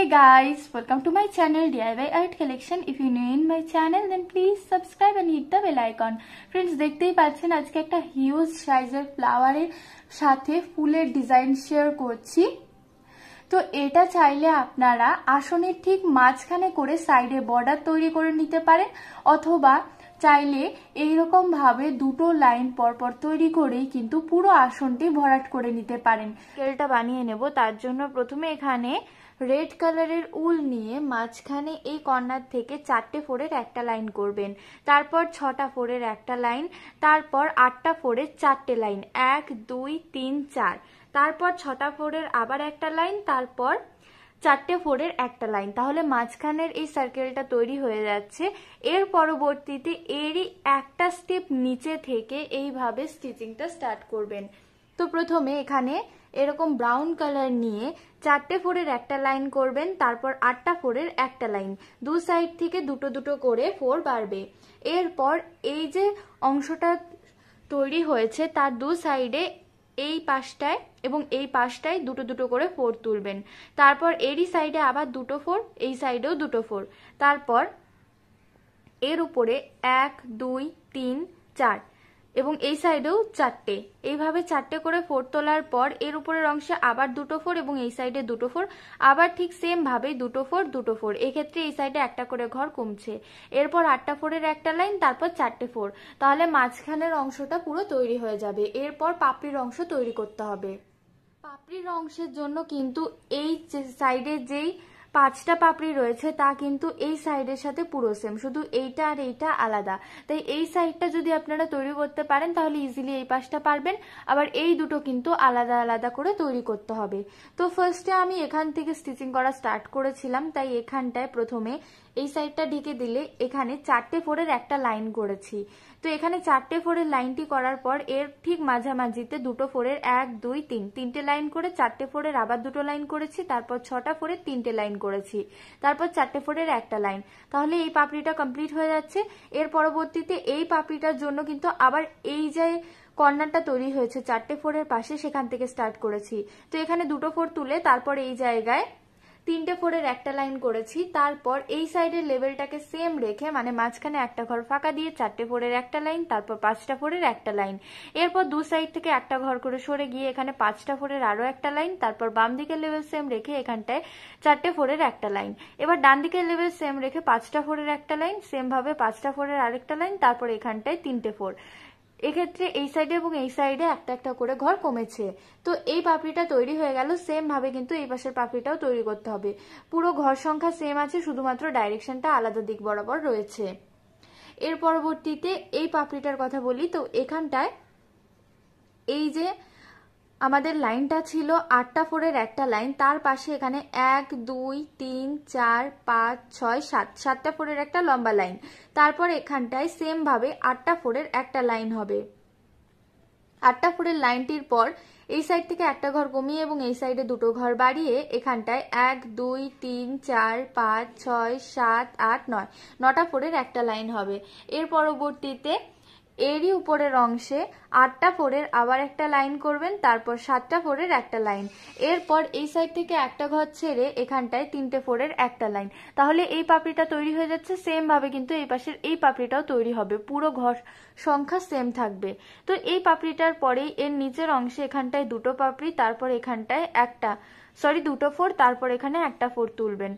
Hey guys, welcome to my channel DIY Art Collection. If you're new in my channel then please subscribe and hit the bell icon. Friends, দেখতেই পাচ্ছেন আজকে একটা huge সাইজের ফ্লাওয়ারের সাথে ফুলের design share করছি। তো এটা চাইলে আপনারা আসনের ঠিক মাঝখানে করে সাইডে বর্ডার তৈরি করে নিতে পারেন, অথবা চাইলে এইরকম ভাবে দুটো লাইন পরপর তৈরি করেই কিন্তু পুরো আসনটি ভরাট করে নিতে পারেন। স্কেলটা বানিয়ে নেব। তার জন্য প্রথমে এখানে রেড কালারের উল নিয়ে মাঝখানে এই কর্নার থেকে 4টে ফোরের একটা লাইন করবেন, তারপর 6টা ফোরের একটা লাইন, তারপর 8টা ফোরের 4টে লাইন, 1 2 3 4, তারপর 6টা ফোরের আবার একটা লাইন, তারপর 4টে ফোরের একটা লাইন। তাহলে মাঝখানের এই সার্কেলটা তৈরি হয়ে যাচ্ছে। এর পরবর্তীতে এরই একটা স্টেপ নিচে থেকে এইভাবে স্টিচিংটা স্টার্ট করবেন। তো প্রথমে এখানে এরকম ব্রাউন কালার নিয়ে 4টে ফোরের একটা লাইন করবেন, তারপর 8টা ফোরের একটা লাইন, দু সাইড থেকে দুটো দুটো করে ফোর বাড়বে। এরপর এই যে অংশটা তৈরি হয়েছে তার দু সাইডে এই পাশটায় এবং এই পাশটায় দুটো দুটো করে ফোর তুলবেন, তারপর এরই সাইডে আবার দুটো ফোর, এই সাইডেও দুটো ফোর, তারপর এর উপরে 1 2 3 4 এবং এই সাইডেও 4টে, এইভাবে 4টে করে ফোর তোলার পর এর উপরের অংশে আবার দুটো ফোর এবং এই সাইডে দুটো ফোর, আবার ঠিক সেম ভাবে দুটো ফোর দুটো ফোর। এক্ষেত্রে এই সাইডে একটা করে ঘর কমছে। এরপর 8টা ফোরের একটা লাইন, তারপর 4টে ফোর। তাহলে মাঝখানের অংশটা পুরো তৈরি হয়ে যাবে। এরপর পাপড়ির অংশ তৈরি করতে হবে। পাপড়ির অংশের জন্য কিন্তু এই সাইডে যেই 5টা পাপড়ি রয়েছে তা কিন্তু এই সাইডের সাথে পুরো সেম, শুধু এইটা আর এইটা আলাদা। তাই এই সাইডটা যদি আপনারা তৈরি করতে পারেন তাহলে ইজিলি এই পাশটা পারবেন। আবার এই দুটো কিন্তু আলাদা আলাদা করে তৈরি করতে হবে। তো ফার্স্টে আমি এখান থেকে স্টিচিং করা স্টার্ট করেছিলাম, তাই এখানটায় প্রথমে এই সাইডটা ঢেকে দিলে এখানে 4টে ফোরের একটা লাইন করেছি। তো এখানে 4টে ফোরের লাইনটি করার পর এর ঠিক মাঝামাঝিতে দুটো ফোরের 1 2 3 তিনটে লাইন করে 4টে ফোরের আবার দুটো লাইন করেছি, তারপর 6টা ফোরের 3টে লাইন করেছি, তারপর 4টে ফোরের একটা লাইন। তাহলে এই পাপড়িটা কমপ্লিট হয়ে যাচ্ছে। এর পরবর্তীতে এই পাপড়িটার জন্য কিন্তু আবার এই যে কর্নারটা তৈরি হয়েছে 4টে ফোরের পাশে সেখান থেকে স্টার্ট করেছি। তো এখানে দুটো ফোর তুলে তারপর এই জায়গায় 3টে ফোরের একটা লাইন করেছি, তারপর এই সাইডের লেভেলটাকে সেম রেখে মানে মাঝখানে একটা ঘর ফাঁকা দিয়ে 4টে ফোরের একটা লাইন, তারপর 5টা ফোরের একটা লাইন। এরপর দু সাইড থেকে একটা ঘর করে সরে গিয়ে এখানে 5টা ফোরের আরো একটা লাইন, তারপর বাম দিকের লেভেল সেম রেখে এখানটায় 4টে ফোরের একটা লাইন। এবার ডান দিকের লেভেল সেম রেখে 5টা ফোরের একটা লাইন, সেম ভাবে 5টা ফোরের আরেকটা লাইন, তারপর এখানটায় 3টে ফোর। এক্ষেত্রে এই সাইডে এবং এই সাইডে একটা একটা করে ঘর কমেছে। তো এই পাপড়িটা তৈরি হয়ে গেল। সেম ভাবে কিন্তু এই পাশের পাপড়িটাও তৈরি করতে হবে। পুরো ঘর সংখ্যা সেম আছে, শুধুমাত্র ডাইরেকশনটা আলাদা দিক বরাবর রয়েছে। এর পরবর্তীতে এই পাপড়িটার কথা বলি। তো এখানটায় এই যে আমাদের লাইনটা ছিল 8টা ফোরের একটা লাইন, তার পাশে এখানে 1 2 3 4 5 6 7 7টা ফোরের একটা লম্বা লাইন, তারপর এখানটায় সেম ভাবে 8টা ফোরের একটা লাইন হবে। 8টা ফোরের লাইনটির পর এই সাইড থেকে একটা ঘর কমিয়ে এবং এই সাইডে দুটো ঘর বাড়িয়ে এখানটায় 1 2 3 4 5 6 7 8 9 9টা ফোরের একটা লাইন হবে। এর পরবর্তীতে এরই উপরের অংশে 8টা ফোরের আবার একটা লাইন করবেন, তারপর 7টা ফোরের একটা লাইন। এরপর এই সাইড থেকে একটা ঘর ছেড়ে এখানটায় 3টে ফোরের একটা লাইন। তাহলে এই পাপড়িটা তৈরি হয়ে যাচ্ছে। সেম ভাবে কিন্তু এই পাশের এই পাপড়িটাও তৈরি হবে, পুরো ঘর সংখ্যা সেম থাকবে। তো এই পাপড়িটার পরেই এর নিচের অংশে এখানটায় দুটো পাপড়ি, তারপর এখানটায় দুটো ফোর, তারপর এখানে একটা ফোর তুলবেন।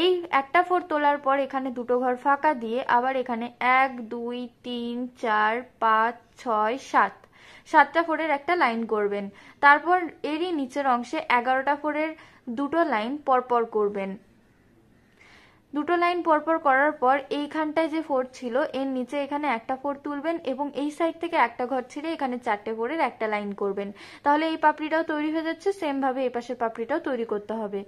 এই একটা ফোর তোলার পর এখানে দুটো ঘর ফাঁকা দিয়ে আবার এখানে 1 2 3 4 5 6 7 7টা ফোরের একটা লাইন করবেন। তারপর এরই নিচের অংশে 11টা ফোরের দুটো লাইন পরপর করবেন। দুটো লাইন পরপর করার পর এইখানটায় যে ফোর ছিল এর নিচে এখানে একটা ফোর তুলবেন এবং এই সাইড থেকে একটা ঘর ছেড়ে এখানে 4টে ফোরের একটা লাইন করবেন। তাহলে এই পাপড়িটাও তৈরি হয়ে যাচ্ছে। সেম ভাবে এই পাশের পাপড়িটাও তৈরি করতে হবে।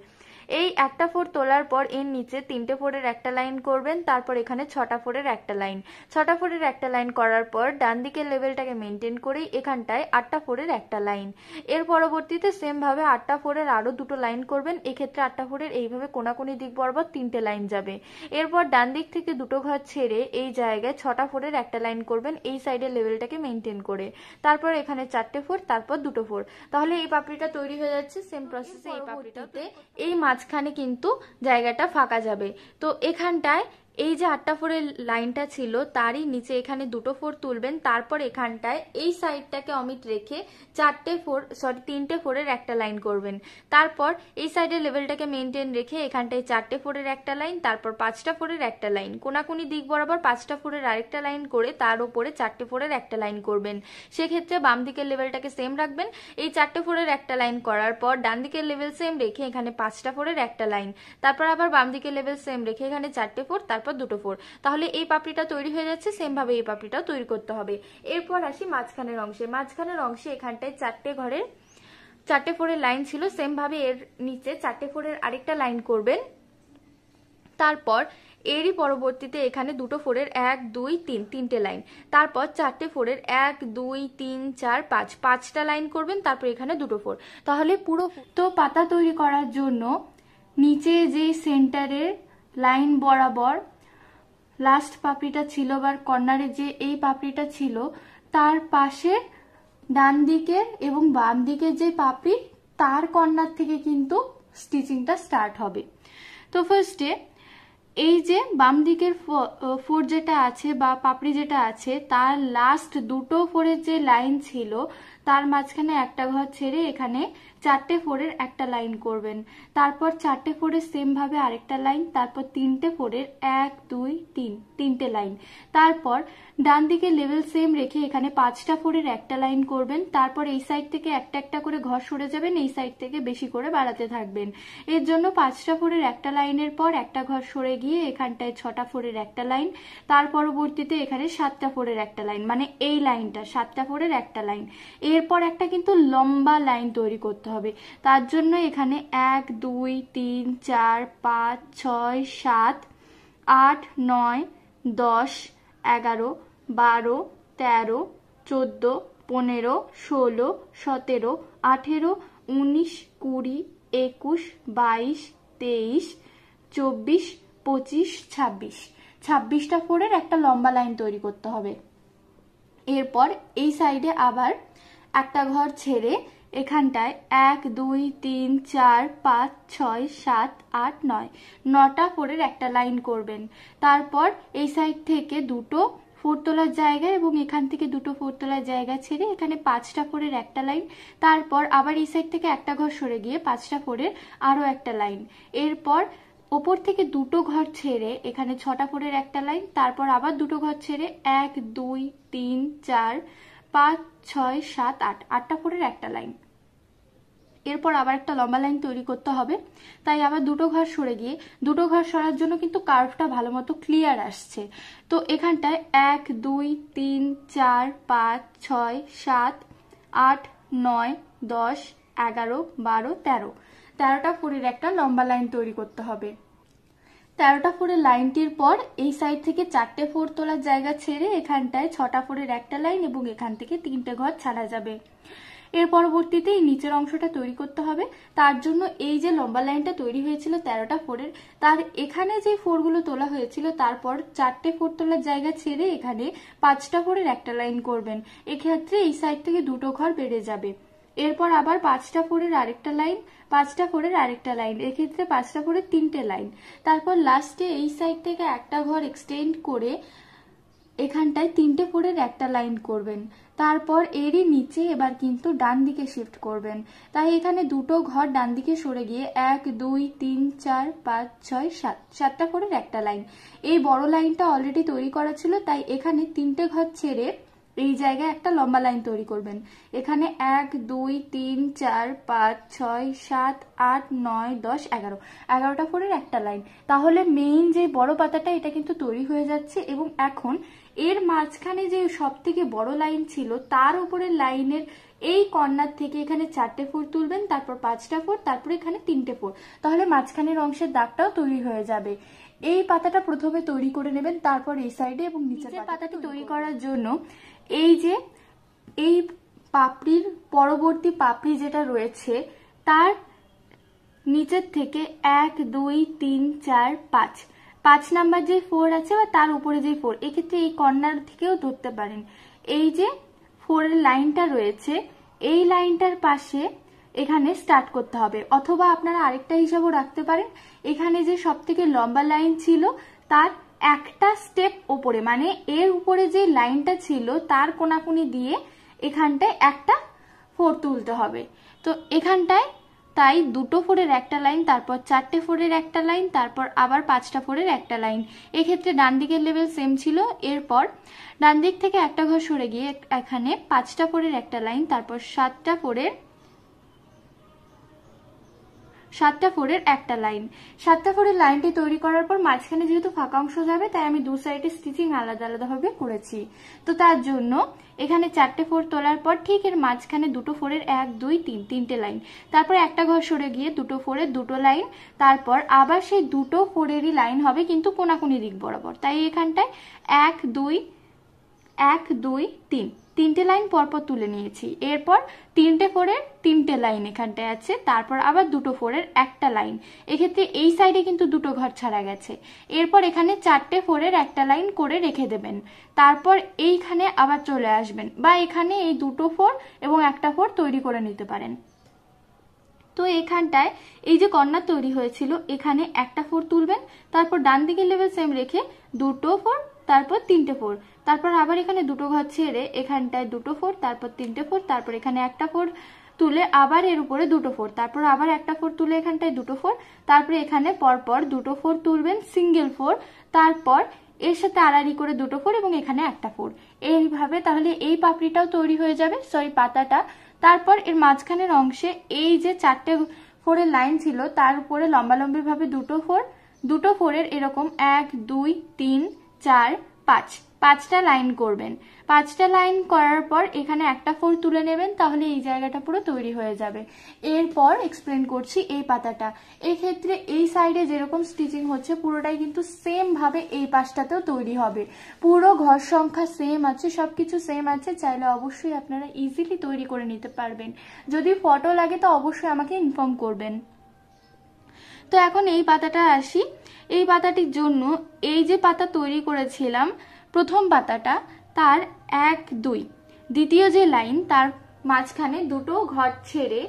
এই একটা ফোর তোলার পর এর নিচে 3টে ফোরের একটা লাইন করবেন, তারপর এখানে 6টা ফোরের একটা লাইন। 6টা ফোরের একটা লাইন করার পর ডান দিকের লেভেলটাকে মেনটেন করেই এখানটায় 8টা ফোরের একটা লাইন। এর পরবর্তীতে সেম ভাবে 8টা ফোরের আরো দুটো লাইন করবেন। এক্ষেত্রে 8টা ফোরের এইভাবে কোনাকুনি দিক বরাবর 3টে লাইন যাবে। এরপর ডান দিক থেকে দুটো ঘর ছেড়ে এই জায়গায় 6টা ফোরের একটা লাইন করবেন এই সাইডের লেভেলটাকে মেনটেন করে, তারপর এখানে 4টে ফোর, তারপর দুটো ফোর। তাহলে এই পাপড়িটা তৈরি হয়ে যাচ্ছে। সেম প্রসেসে এই পাপড়িটাতে এই মাঝ মাঝখানে কিন্তু জায়গাটা ফাঁকা যাবে। তো এখানটায় এই যে 8টা ফোরের লাইনটা ছিল তারই নিচে এখানে 2টো ফোর তুলবেন, তারপর এখানটায় এই সাইডটাকে অমিট রেখে 3টে ফোরের একটা লাইন করবেন। তারপর এই সাইডের লেভেলটাকে মেনটেন রেখে এখানটায় 4টে ফোরের একটা লাইন, তারপর 5টা ফোরের একটা লাইন, কোনাকুনি দিক বরাবর 5টা ফোরের আরেকটা লাইন করে তার উপরে 4টে ফোরের একটা লাইন করবেন। সেক্ষেত্রে বাম দিকের লেভেলটাকে সেম রাখবেন। এই 4টে ফোরের একটা লাইন করার পর ডান দিকের লেভেল সেম রেখে এখানে 5টা ফোরের একটা লাইন, তারপর আবার বাম দিকের লেভেল সেম রেখে এখানে 4টে ফোর, তারপর 2টো ফোর। তাহলে এই পাপড়িটা তৈরি হয়ে যাচ্ছে। সেম ভাবে এই পাপড়িটাও তৈরি করতে হবে। এরপর আসি মাঝখানের অংশে। মাঝখানের অংশে এখানটায় 4টে ফোরের লাইন ছিল, সেম ভাবে এর নিচে 4টে ফোরের আরেকটা লাইন করবেন। তারপর এরই পরবর্তীতে এখানে 2টো ফোরের 1 2 3 তিনটে লাইন, তারপর 4টে ফোরের 1 2 3 4 5 5টা লাইন করবেন, তারপর এখানে 2টো ফোর। তাহলে পুরো তো পাতা তৈরি করার জন্য নিচে যে সেন্টারের লাইন বরাবর লাস্ট পাপড়িটা ছিল বা কর্নারে যে এই পাপড়িটা ছিল তার পাশে ডান দিকের এবং বাম দিকের যে পাপড়ি তার কর্নার থেকে কিন্তু স্টিচিংটা স্টার্ট হবে। তো ফার্স্টে এই যে বাম দিকের ফোর যেটা আছে বা পাপড়ি যেটা আছে তার লাস্ট 2টো ফোরের যে লাইন ছিল তার মাঝখানে একটা ঘর ছেড়ে এখানে 4টে ফোরের একটা লাইন করবেন। তারপর 4টে ফোরের সেম ভাবে আরেকটা লাইন, তারপর 3টে ফোরের 1 2 3 তিনটে লাইন, তারপর ডান দিকে লেভেল সেম রেখে এখানে 5টা ফোরের একটা লাইন করবেন। তারপর এই সাইড থেকে একটা একটা করে ঘর সরে যাবেন, এই সাইড থেকে বেশি করে বাড়াতে থাকবেন। এর জন্য 5টা ফোরের একটা লাইনের পর একটা ঘর সরে গিয়ে এখানটায় 6টা ফোরের একটা লাইন, তার পরবর্তীতে এখানে 7টা ফোরের একটা লাইন, মানে এই লাইনটা 7টা ফোরের একটা লাইন। এরপর একটা কিন্তু লম্বা লাইন তৈরি করতে হবে। তার জন্য এখানে 1 2 3 4 5 6 7 8 9 10 11 12 13 14 15 16 17 18 19 20 21 22 23 24 25 26 26টা ফোরের একটা লম্বা লাইন তৈরি করতে হবে। এরপর এই সাইডে আবার একটা ঘর ছেড়ে এখানটায় 1 2 3 4 5 6 7 8 9 9টা ফোরের একটা লাইন করবেন। তারপর এই সাইড থেকে 2টো ফোর তোলার জায়গা এবং এখান থেকে 2টো ফোর তোলার জায়গা ছেড়ে এখানে 5টা ফোরের একটা লাইন, তারপর আবার এই সাইড থেকে একটা ঘর সরে গিয়ে 5টা ফোরের আরো একটা লাইন। এরপর ওপর থেকে 2টো ঘর ছেড়ে এখানে 6টা ফোরের একটা লাইন, তারপর আবার 2টো ঘর ছেড়ে 1 2 3 4 5 6 7 8 8টা ফোরের একটা লাইন। এরপর আবার একটা লম্বা লাইন তৈরি করতে হবে, তাই আবার 2টো ঘর সরে গিয়ে 2টো ঘর সরার জন্য কিন্তু কার্ভটা ভালো মতো ক্লিয়ার আসছে। তো এখানটায় 1 2 3 4 5 6 7 8 9 10 11 12 13 13টা ফোরের একটা লম্বা লাইন তৈরি করতে হবে। 13টা ফোরের লাইনটির পর এই সাইড থেকে 4টে ফোর তোলার জায়গা ছেড়ে এখানটায় 6টা ফোরের একটা লাইন এবং এখান থেকে 3টে ঘর ছাড়া যাবে। এর পরবর্তীতে এই নিচের অংশটা তৈরি করতে হবে। তার জন্য এই যে লম্বা লাইনটা তৈরি হয়েছিল 13টা ফোরের, তার এখানে যে ফোরগুলো তোলা হয়েছিল তারপর 4টে ফোর তোলার জায়গা ছেড়ে এখানে 5টা ফোরের একটা লাইন করবেন। এক্ষেত্রে এই সাইড থেকে 2টো ঘর বেড়ে যাবে। এরপর আবার 5টা ফোরের আরেকটা লাইন, 5টা ফোরের আরেকটা লাইন, এক্ষেত্রে 5টা ফোরের 3টে লাইন। তারপর লাস্টে এই সাইড থেকে একটা ঘর এক্সটেন্ড করে এখানটায় 3টে ফোরের একটা লাইন করবেন। তারপর এরই নিচে এবার কিন্তু ডান দিকে শিফট করবেন, তাই এখানে 2টো ঘর ডান দিকে সরে গিয়ে 1 2 3 4 5 6 7 7টা ফোরের একটা লাইন। এই বড় লাইনটা অলরেডি তৈরি করা ছিল, তাই এখানে 3টে ঘর ছেড়ে এই জায়গায় একটা লম্বা লাইন তৈরি করবেন। এখানে 1 2 3 4 5 6 7 8 9 10 11 11টা ফোরের একটা লাইন। তাহলে মেইন যে বড় পাতাটা এটা কিন্তু তৈরি হয়ে যাচ্ছে এবং এখন এর মাঝখানে যে সব থেকে বড় লাইন ছিল তার উপরের লাইনের এই কর্নার থেকে এখানে 4টে ফোর তুলবেন, তারপর 5টা ফোর, তারপর এখানে 3টে ফোর, তাহলে মাঝখানের অংশের দাগটাও তৈরি হয়ে যাবে। এই পাতাটা প্রথমে তৈরি করে নেবেন, তারপর এই সাইডে এবং নিচের পাতাটি তৈরি করার জন্য এই যে এই পাপড়ির পরবর্তী পাপড়ি যেটা রয়েছে তার নিচের থেকে 1 2 3 4 5 5 নাম্বার যে ফোর আছে বা তার উপরে যে ফোর, এক্ষেত্রে এই কর্নার থেকেও ধরতে পারেন। এই যে ফোরের লাইনটা রয়েছে এই লাইনটার পাশে এখানে স্টার্ট করতে হবে। অথবা আপনারা আরেকটা হিসাবও রাখতে পারেন, এখানে যে সব থেকে লম্বা লাইন ছিল তার একটা স্টেপ ওপরে, মানে এর উপরে যে লাইনটা ছিল তার কোনাকুনি দিয়ে এখানটায় একটা 4 তুলতে হবে। তো এখানটায় তাই 2টো 4-এর একটা লাইন, তারপর 4টে 4-এর একটা লাইন, তারপর আবার 5টা 4-এর একটা লাইন। এক্ষেত্রে ডান দিকের লেভেল সেম ছিল। এরপর ডান দিক থেকে একটা ঘর সরে গিয়ে এখানে 5টা 4-এর একটা লাইন, তারপর 7টা 4-এর একটা লাইন। 7টা 4-এর লাইনটি তৈরি করার পর মাঝখানে যেহেতু ফাঁকা অংশ যাবে তাই আমি দু সাইডে স্টিচিং আলাদা আলাদা ভাবে করেছি। তো তার জন্য এখানে 4টে 4 তোলার পর ঠিক এর মাঝখানে 2টো 4-এর 1 2 3 তিনটে লাইন, তারপর একটা ঘর সরে গিয়ে 2টো 4-এর 2টো লাইন, তারপর আবার সেই 2টো 4-এরই লাইন হবে কিন্তু কোনাকুনি দিক বরাবর। তাই এখানটায় 1 2 1 2 3 তিনটে লাইন পরপর তুলে নিয়েছি। এরপর 3টে 4-এর 3টে লাইন এখানটায় আছে, তারপর আবার 2টো 4-এর একটা লাইন। এক্ষেত্রে এই সাইডে কিন্তু 2টো ঘর ছাড়া গেছে। এরপর এখানে 4টে 4-এর একটা লাইন করে রেখে দেবেন, তারপর এইখানে আবার চলে আসবেন, বা এখানে এই 2টো 4 এবং একটা 4 তৈরি করে নিতে পারেন। তো এখানটায় এই যে কর্নার তৈরি হয়েছিল এখানে একটা 4 তুলবেন, তারপর ডান দিকের লেভেল সেম রেখে 2টো 4, তারপর 3টে 4, তারপর আবার এখানে 2টো ঘর ছেড়ে এখানটায় 2টো 4, তারপর 3টে 4, তারপর এখানে একটা 4 তুলে আবার এর উপরে 2টো 4, তারপর আবার একটা 4 তুলে এখানটায় 2টো 4, তারপরে এখানে পরপর 2টো 4 তুলবেন সিঙ্গেল 4, তারপর এর সাথে আড়াআড়ি করে 2টো 4 এবং এখানে একটা 4। এইভাবে তাহলে এই পাপড়িটাও তৈরি হয়ে যাবে, সরি পাতাটা। তারপর এর মাঝখানের অংশে এই যে 4টে 4-এর লাইন ছিল তার উপরে লম্বালম্বি ভাবে 2টো 4-এর এরকম 1 2 3 4 5 5টা লাইন করবেন। 5টা লাইন করার পর এখানে একটা 4 তুলে নেবেন, তাহলে এই জায়গাটা পুরো তৈরি হয়ে যাবে। এরপর এক্সপ্লেন করছি এই পাতাটা। এই ক্ষেত্রে এই সাইডে যেরকম স্টিচিং হচ্ছে পুরোটাই কিন্তু সেম ভাবে এই পাশটাতেও তৈরি হবে। পুরো ঘর সংখ্যা সেম আছে, সবকিছু সেম আছে। চাইলে অবশ্যই আপনারা ইজিলি তৈরি করে নিতে পারবেন। যদি ফটো লাগে তো অবশ্যই আমাকে ইনফর্ম করবেন। তো এখন এই পাতাটা আসি। এই পাতাটির জন্য এই যে পাতা তৈরি করেছিলাম প্রথম পাতাটা, তার 1 2 দ্বিতীয় যে লাইন তার মাঝখানে 2টো ঘর ছেড়ে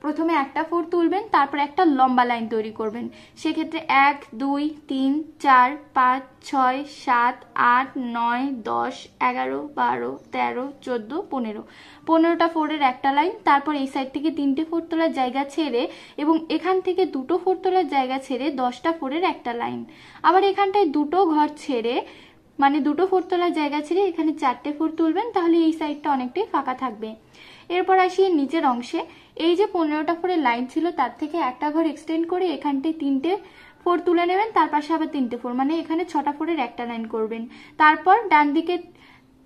প্রথমে একটা 4 তুলবেন, তারপর একটা লম্বা লাইন তৈরি করবেন। সেক্ষেত্রে 1 2 3 4 5 6 7 8 9 10 11 12 13 14 15 15টা 4-এর একটা লাইন, তারপর এই সাইড থেকে 3টে 4 তোলার জায়গা ছেড়ে এবং এখান থেকে 2টো 4 তোলার জায়গা ছেড়ে 10টা 4-এর একটা লাইন। আবার এখানটায় 2টো ঘর ছেড়ে মানে 2টো 4 তোলার জায়গা ছেড়ে এখানে 4টে 4 তুলবেন, তাহলে এই সাইডটা অনেকটাই ফাঁকা থাকবে। এরপর আসি নিচের অংশে। এই যে 15টা 4-এর লাইন ছিল তার থেকে একটা ঘর এক্সটেন্ড করে এখানটায় 3টে 4 তুলে নেবেন, তার পাশে আবার 3টে 4, মানে এখানে 6টা 4-এর একটা লাইন করবেন। তারপর ডান দিকে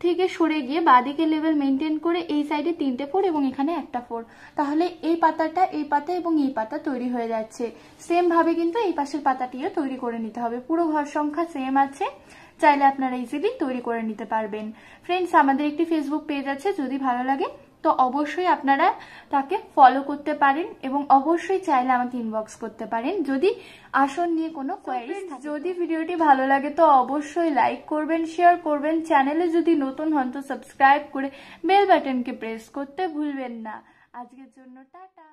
থেকে সরে গিয়ে বাঁ দিকে লেভেল মেনটেন করে এই সাইডে 3টে 4 এবং এখানে একটা 4, তাহলে এই পাতাটা এই পাতা এবং এই পাতা তৈরি হয়ে যাচ্ছে। সেম ভাবে কিন্তু এই পাশের পাতাটিও তৈরি করে নিতে হবে। পুরো ঘর সংখ্যা সেম আছে, চাইলে আপনারা ইজিলি তৈরি করে নিতে পারবেন। ফ্রেন্ডস, আমাদের একটি ফেসবুক পেজ আছে, যদি ভালো লাগে তো অবশ্যই আপনারা তাকে ফলো করতে পারেন এবং অবশ্যই চাইলে আমাকে ইনবক্স করতে পারেন যদি আসন নিয়ে কোনো কোয়েরিজ থাকে। যদি ভিডিওটি ভালো লাগে তো অবশ্যই লাইক করবেন, শেয়ার করবেন। চ্যানেলে যদি নতুন হন তো সাবস্ক্রাইব করে বেল বাটনকে প্রেস করতে ভুলবেন না। আজকের জন্য টাটা।